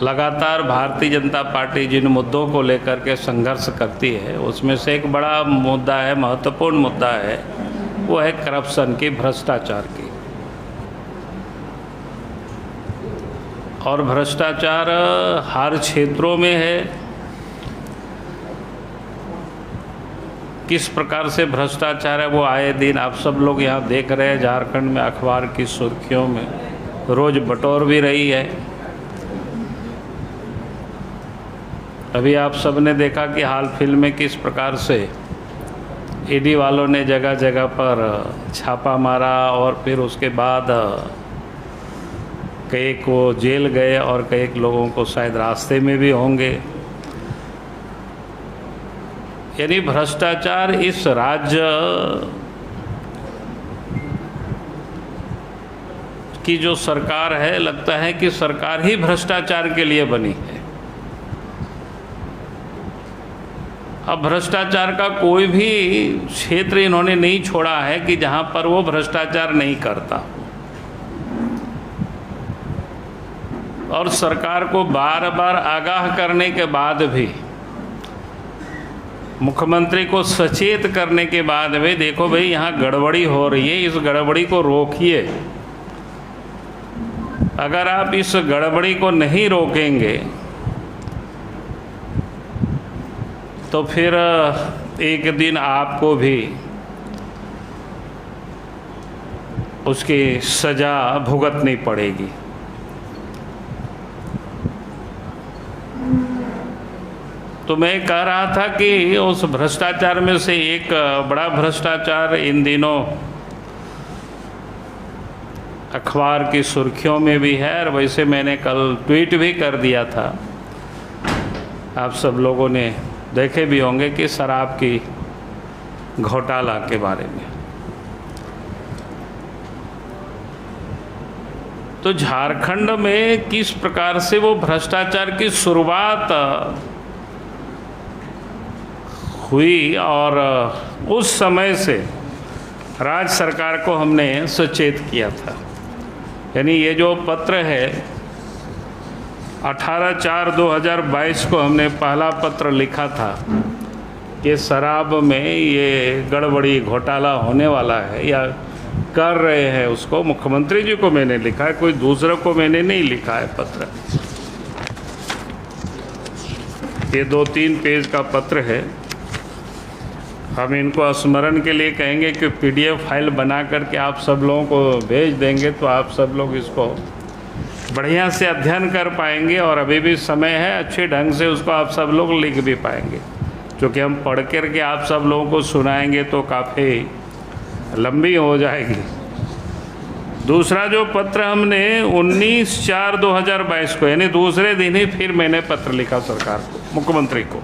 लगातार भारतीय जनता पार्टी जिन मुद्दों को लेकर के संघर्ष करती है उसमें से एक बड़ा मुद्दा है, महत्वपूर्ण मुद्दा है, वो है करप्शन की, भ्रष्टाचार की। और भ्रष्टाचार हर क्षेत्रों में है। किस प्रकार से भ्रष्टाचार है वो आए दिन आप सब लोग यहाँ देख रहे हैं। झारखंड में अखबार की सुर्खियों में रोज बटोर भी रही है। अभी आप सब ने देखा कि हाल फिल्म में किस प्रकार से ईडी वालों ने जगह जगह पर छापा मारा और फिर उसके बाद कई को जेल गए और कई लोगों को शायद रास्ते में भी होंगे। यानी भ्रष्टाचार इस राज्य की जो सरकार है, लगता है कि सरकार ही भ्रष्टाचार के लिए बनी है। अब भ्रष्टाचार का कोई भी क्षेत्र इन्होंने नहीं छोड़ा है कि जहां पर वो भ्रष्टाचार नहीं करता। और सरकार को बार बार आगाह करने के बाद भी, मुख्यमंत्री को सचेत करने के बाद भी, देखो भाई यहाँ गड़बड़ी हो रही है, इस गड़बड़ी को रोकिए। अगर आप इस गड़बड़ी को नहीं रोकेंगे तो फिर एक दिन आपको भी उसकी सज़ा भुगतनी पड़ेगी। तो मैं कह रहा था कि उस भ्रष्टाचार में से एक बड़ा भ्रष्टाचार इन दिनों अखबार की सुर्खियों में भी है, और वैसे मैंने कल ट्वीट भी कर दिया था, आप सब लोगों ने देखे भी होंगे, कि शराब की घोटाला के बारे में। तो झारखंड में किस प्रकार से वो भ्रष्टाचार की शुरुआत हुई, और उस समय से राज्य सरकार को हमने सचेत किया था। यानी ये जो पत्र है 18/4/2022 को हमने पहला पत्र लिखा था कि शराब में ये गड़बड़ी घोटाला होने वाला है या कर रहे हैं, उसको मुख्यमंत्री जी को मैंने लिखा है, कोई दूसरे को मैंने नहीं लिखा है पत्र। ये 2-3 पेज का पत्र है। हम इनको स्मरण के लिए कहेंगे कि PDF फाइल बना करके आप सब लोगों को भेज देंगे, तो आप सब लोग इसको बढ़िया से अध्ययन कर पाएंगे, और अभी भी समय है, अच्छे ढंग से उसको आप सब लोग लिख भी पाएंगे। क्योंकि हम पढ़ कर के आप सब लोगों को सुनाएंगे तो काफ़ी लंबी हो जाएगी। दूसरा जो पत्र हमने 19/4/2022 को, यानी दूसरे दिन ही फिर मैंने पत्र लिखा सरकार को, मुख्यमंत्री को,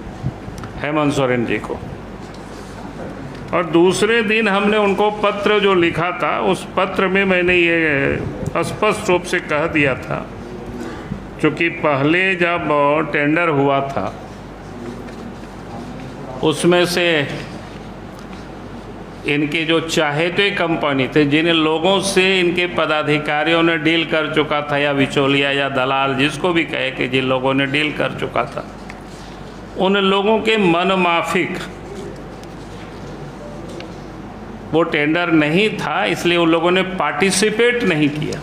हेमंत सोरेन जी को। और दूसरे दिन हमने उनको पत्र जो लिखा था, उस पत्र में मैंने ये स्पष्ट रूप से कह दिया था, क्योंकि पहले जब टेंडर हुआ था उसमें से इनके जो चाहेते कंपनी थे, जिन लोगों से इनके पदाधिकारियों ने डील कर चुका था, या बिचौलिया या दलाल जिसको भी कहे, कि जिन लोगों ने डील कर चुका था, उन लोगों के मन माफिक वो टेंडर नहीं था, इसलिए उन लोगों ने पार्टिसिपेट नहीं किया,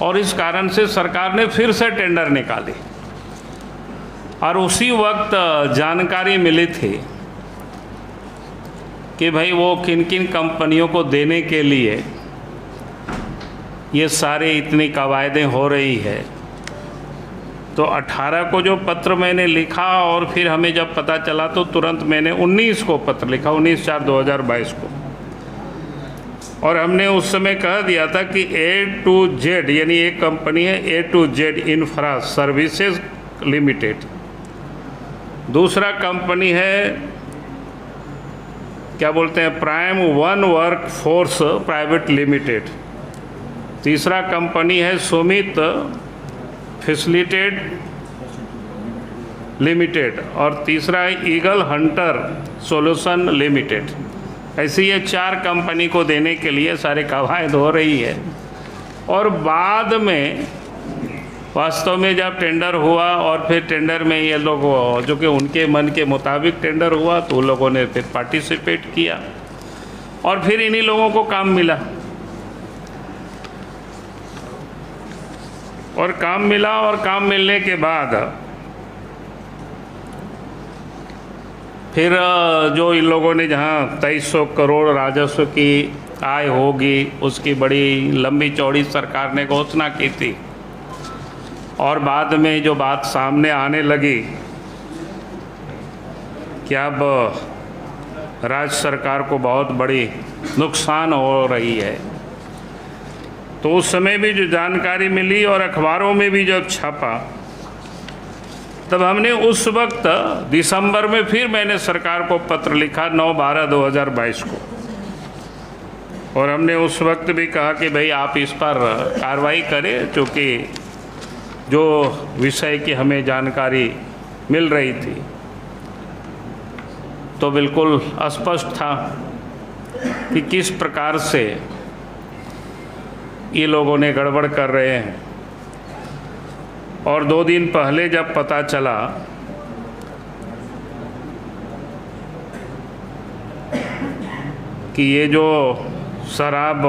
और इस कारण से सरकार ने फिर से टेंडर निकाली। और उसी वक्त जानकारी मिली थी कि भाई वो किन किन कंपनियों को देने के लिए ये सारे इतनी कवायदें हो रही है। तो 18 को जो पत्र मैंने लिखा, और फिर हमें जब पता चला तो तुरंत मैंने 19 को पत्र लिखा, 19/4/2022 को। और हमने उस समय कह दिया था कि A to Z, यानी एक कंपनी है A to Z infra services limited, दूसरा कंपनी है क्या बोलते हैं, prime one work force private limited, तीसरा कंपनी है सुमित फैसिलिटेड लिमिटेड, और तीसरा है ईगल हंटर सॉल्यूशन लिमिटेड। ऐसे ये 4 कंपनी को देने के लिए सारे कवायद हो रही है। और बाद में वास्तव में जब टेंडर हुआ और फिर टेंडर में ये लोग जो कि उनके मन के मुताबिक टेंडर हुआ तो उन लोगों ने फिर पार्टिसिपेट किया और फिर इन्हीं लोगों को काम मिला। और काम मिलने के बाद फिर जो इन लोगों ने जहाँ 2300 करोड़ राजस्व की आय होगी उसकी बड़ी लंबी चौड़ी सरकार ने घोषणा की थी, और बाद में जो बात सामने आने लगी कि अब राज्य सरकार को बहुत बड़ी नुकसान हो रही है, तो उस समय भी जो जानकारी मिली और अखबारों में भी जब छपा, तब हमने उस वक्त दिसंबर में फिर मैंने सरकार को पत्र लिखा 9/12/2022 को, और हमने उस वक्त भी कहा कि भाई आप इस पर कार्रवाई करें, क्योंकि जो विषय की हमें जानकारी मिल रही थी तो बिल्कुल स्पष्ट था कि किस प्रकार से ये लोगों ने गड़बड़ कर रहे हैं। और 2 दिन पहले जब पता चला कि ये जो शराब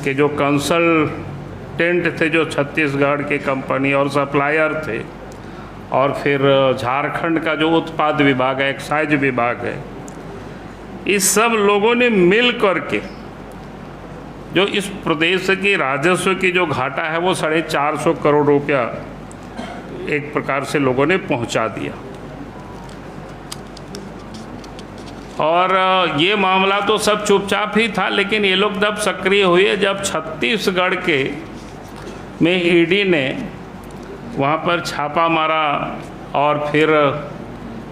के जो कंसल्टेंट थे जो छत्तीसगढ़ की कंपनी और सप्लायर थे, और फिर झारखंड का जो उत्पाद विभाग है, एक्साइज विभाग है, इस सब लोगों ने मिल करके जो इस प्रदेश की राजस्व की जो घाटा है वो 450 करोड़ रुपया एक प्रकार से लोगों ने पहुंचा दिया। और ये मामला तो सब चुपचाप ही था, लेकिन ये लोग तब सक्रिय हुए जब छत्तीसगढ़ के में ईडी ने वहाँ पर छापा मारा और फिर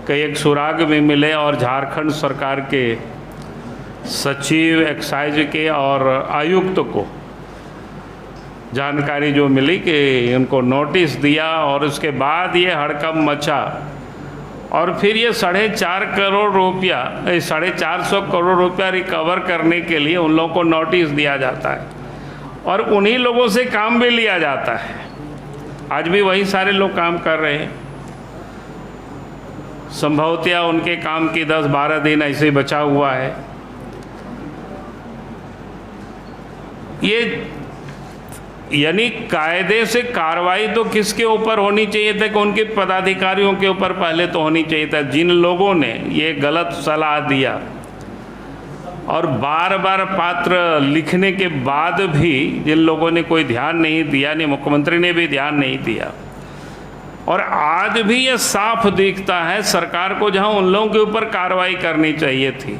कई एक सुराग भी मिले, और झारखंड सरकार के सचिव एक्साइज के और आयुक्त को जानकारी जो मिली कि उनको नोटिस दिया, और उसके बाद ये हड़कंप मचा, और फिर ये 4.5 करोड़ रुपया 450 करोड़ रुपया रिकवर करने के लिए उन लोगों को नोटिस दिया जाता है और उन्हीं लोगों से काम भी लिया जाता है। आज भी वही सारे लोग काम कर रहे हैं। संभवतः उनके काम की 10-12 दिन ऐसे ही बचा हुआ है। ये यानी कायदे से कार्रवाई तो किसके ऊपर होनी चाहिए था कि उनके पदाधिकारियों के ऊपर पहले तो होनी चाहिए था, जिन लोगों ने ये गलत सलाह दिया और बार बार पात्र लिखने के बाद भी जिन लोगों ने कोई ध्यान नहीं दिया, नहीं मुख्यमंत्री ने भी ध्यान नहीं दिया। और आज भी ये साफ दिखता है सरकार को जहां उन लोगों के ऊपर कार्रवाई करनी चाहिए थी,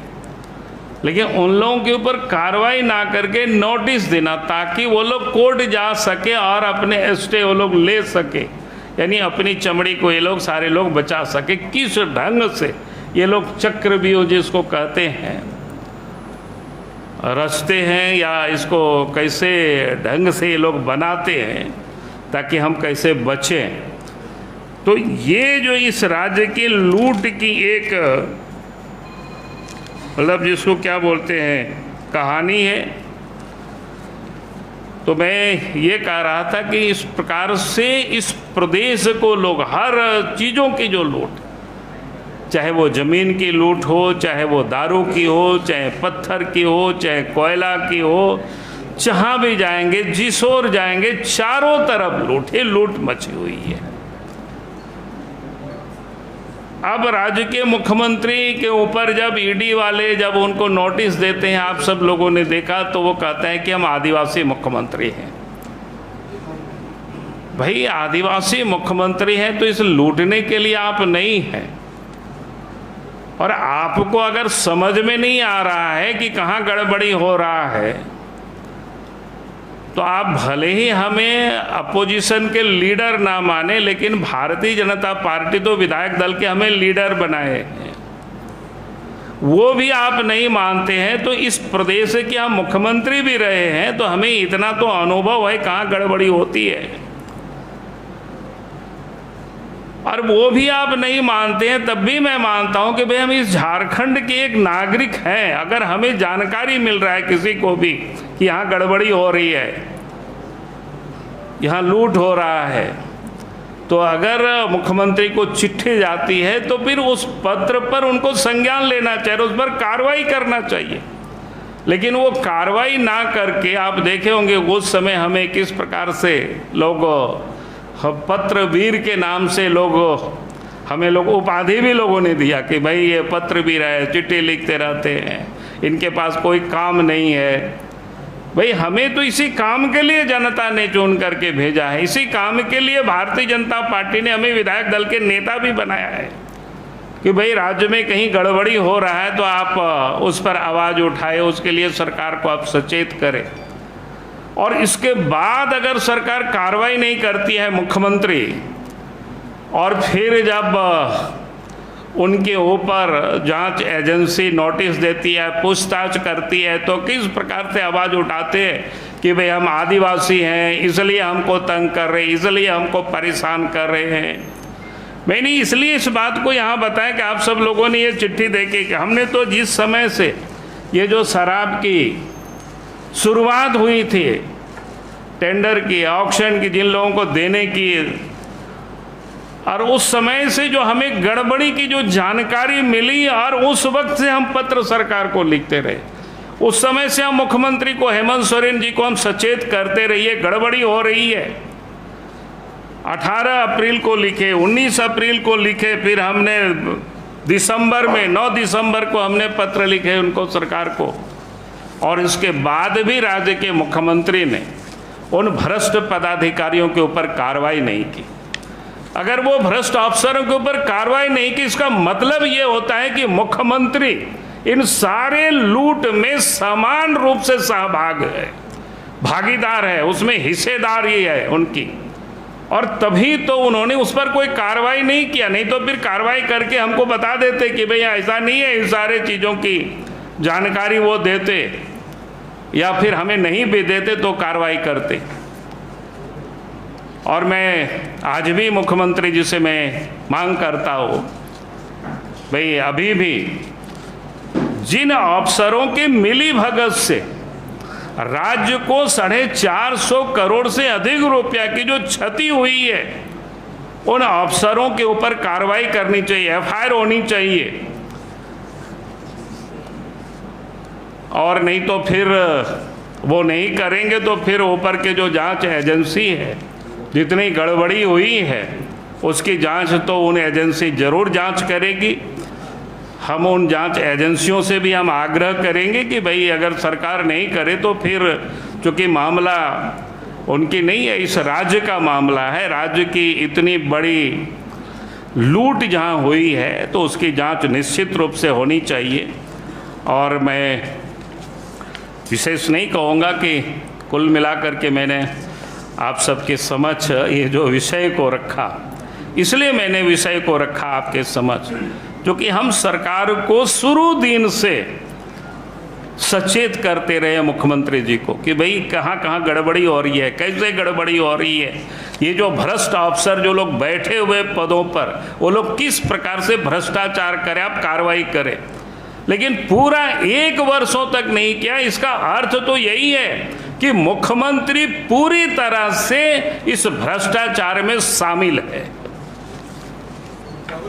लेकिन उन लोगों के ऊपर कार्रवाई ना करके नोटिस देना ताकि वो लोग कोर्ट जा सके और अपने स्टे वो लोग ले सके, यानी अपनी चमड़ी को ये लोग सारे लोग बचा सके। किस ढंग से ये लोग चक्रव्यूह जिसको कहते हैं रचते हैं, या इसको कैसे ढंग से ये लोग बनाते हैं ताकि हम कैसे बचें। तो ये जो इस राज्य की लूट की एक मतलब जिसको क्या बोलते हैं कहानी है, तो मैं ये कह रहा था कि इस प्रकार से इस प्रदेश को लोग हर चीज़ों की जो लूट, चाहे वो ज़मीन की लूट हो, चाहे वो दारू की हो, चाहे पत्थर की हो, चाहे कोयला की हो, जहाँ भी जाएंगे जिस ओर जाएंगे चारों तरफ लूट ही लूट मची हुई है। अब राज्य के मुख्यमंत्री के ऊपर जब ईडी वाले जब उनको नोटिस देते हैं, आप सब लोगों ने देखा, तो वो कहते हैं कि हम आदिवासी मुख्यमंत्री हैं। भाई आदिवासी मुख्यमंत्री हैं तो इस लूटने के लिए आप नहीं हैं। और आपको अगर समझ में नहीं आ रहा है कि कहाँ गड़बड़ी हो रहा है, तो आप भले ही हमें अपोजिशन के लीडर ना माने, लेकिन भारतीय जनता पार्टी तो विधायक दल के हमें लीडर बनाए हैं, वो भी आप नहीं मानते हैं। तो इस प्रदेश के हम मुख्यमंत्री भी रहे हैं, तो हमें इतना तो अनुभव है कहाँ गड़बड़ी होती है। और वो भी आप नहीं मानते हैं, तब भी मैं मानता हूं कि भाई हम इस झारखंड के एक नागरिक हैं। अगर हमें जानकारी मिल रहा है किसी को भी कि यहाँ गड़बड़ी हो रही है, यहाँ लूट हो रहा है, तो अगर मुख्यमंत्री को चिट्ठी जाती है तो फिर उस पत्र पर उनको संज्ञान लेना चाहिए, उस पर कार्रवाई करना चाहिए। लेकिन वो कार्रवाई ना करके आप देखे होंगे उस समय हमें किस प्रकार से लोग पत्र वीर के नाम से हमें उपाधि भी लोगों ने दिया कि भाई ये पत्र वीर है, चिट्ठी लिखते रहते हैं, इनके पास कोई काम नहीं है। भाई हमें तो इसी काम के लिए जनता ने चुन करके भेजा है, इसी काम के लिए भारतीय जनता पार्टी ने हमें विधायक दल के नेता भी बनाया है कि भाई राज्य में कहीं गड़बड़ी हो रहा है तो आप उस पर आवाज़ उठाए, उसके लिए सरकार को आप सचेत करें। और इसके बाद अगर सरकार कार्रवाई नहीं करती है मुख्यमंत्री, और फिर जब उनके ऊपर जांच एजेंसी नोटिस देती है, पूछताछ करती है, तो किस प्रकार से आवाज़ उठाते हैं कि भाई हम आदिवासी हैं इसलिए हमको तंग कर रहे हैं, इसलिए हमको परेशान कर रहे हैं। मैंने इसलिए इस बात को यहाँ बताया कि आप सब लोगों ने ये चिट्ठी देखी कि हमने तो जिस समय से ये जो शराब की शुरुआत हुई थी, टेंडर की, ऑक्शन की, जिन लोगों को देने की, और उस समय से जो हमें गड़बड़ी की जो जानकारी मिली, और उस वक्त से हम पत्र सरकार को लिखते रहे। उस समय से हम मुख्यमंत्री को, हेमंत सोरेन जी को हम सचेत करते रहिए गड़बड़ी हो रही है। 18 अप्रैल को लिखे, 19 अप्रैल को लिखे, फिर हमने दिसंबर में 9 दिसंबर को हमने पत्र लिखे उनको, सरकार को। और इसके बाद भी राज्य के मुख्यमंत्री ने उन भ्रष्ट पदाधिकारियों के ऊपर कार्रवाई नहीं की। अगर वो भ्रष्ट अफसरों के ऊपर कार्रवाई नहीं की, इसका मतलब ये होता है कि मुख्यमंत्री इन सारे लूट में समान रूप से सहभाग है, भागीदार है, उसमें हिस्सेदार ही है उनकी। और तभी तो उन्होंने उस पर कोई कार्रवाई नहीं किया, नहीं तो फिर कार्रवाई करके हमको बता देते कि भैया ऐसा नहीं है, इन सारे चीज़ों की जानकारी वो देते, या फिर हमें नहीं भी देते तो कार्रवाई करते। और मैं आज भी मुख्यमंत्री जी से मैं मांग करता हूँ, भाई अभी भी जिन अफसरों के मिली भगत से राज्य को 450 करोड़ से अधिक रुपया की जो क्षति हुई है, उन अफसरों के ऊपर कार्रवाई करनी चाहिए, एफआईआर होनी चाहिए। और नहीं तो फिर वो नहीं करेंगे तो फिर ऊपर के जो जांच एजेंसी है, जितनी गड़बड़ी हुई है उसकी जांच तो उन एजेंसी जरूर जांच करेगी। हम उन जांच एजेंसियों से भी हम आग्रह करेंगे कि भाई अगर सरकार नहीं करे तो फिर, चूँकि मामला उनकी नहीं है, इस राज्य का मामला है, राज्य की इतनी बड़ी लूट जहाँ हुई है तो उसकी जांच निश्चित रूप से होनी चाहिए। और मैं विशेष नहीं कहूँगा कि कुल मिलाकर के मैंने आप सबके समक्ष ये जो विषय को रखा, इसलिए मैंने विषय को रखा आपके समक्ष, क्योंकि हम सरकार को शुरू दिन से सचेत करते रहे मुख्यमंत्री जी को कि भाई कहाँ कहाँ गड़बड़ी हो रही है, कैसे गड़बड़ी हो रही है, ये जो भ्रष्ट अफसर जो लोग बैठे हुए पदों पर, वो लोग किस प्रकार से भ्रष्टाचार करें, आप कार्रवाई करें। लेकिन पूरा 1 वर्षों तक नहीं किया। इसका अर्थ तो यही है कि मुख्यमंत्री पूरी तरह से इस भ्रष्टाचार में शामिल है।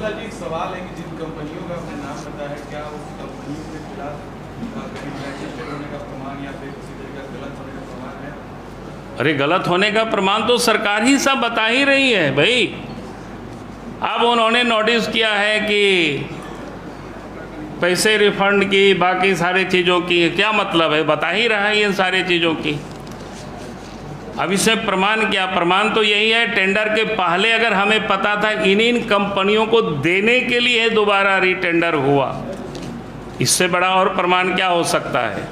जी, सवाल है कि जिन कंपनियों का आपने नाम बताया है, क्या उस कंपनियों के खिलाफ रजिस्टर्ड होने का प्रमाण या फिर किसी तरह का गलत होने का प्रमाण है? अरे गलत होने का प्रमाण तो सरकार ही सब बता ही रही है भाई। अब उन्होंने नोटिस किया है कि पैसे रिफंड की, बाकी सारी चीज़ों की, क्या मतलब है, बता ही रहा है इन सारी चीज़ों की। अब इसमें प्रमाण क्या? प्रमाण तो यही है, टेंडर के पहले अगर हमें पता था इन कंपनियों को देने के लिए दोबारा रीटेंडर हुआ, इससे बड़ा और प्रमाण क्या हो सकता है।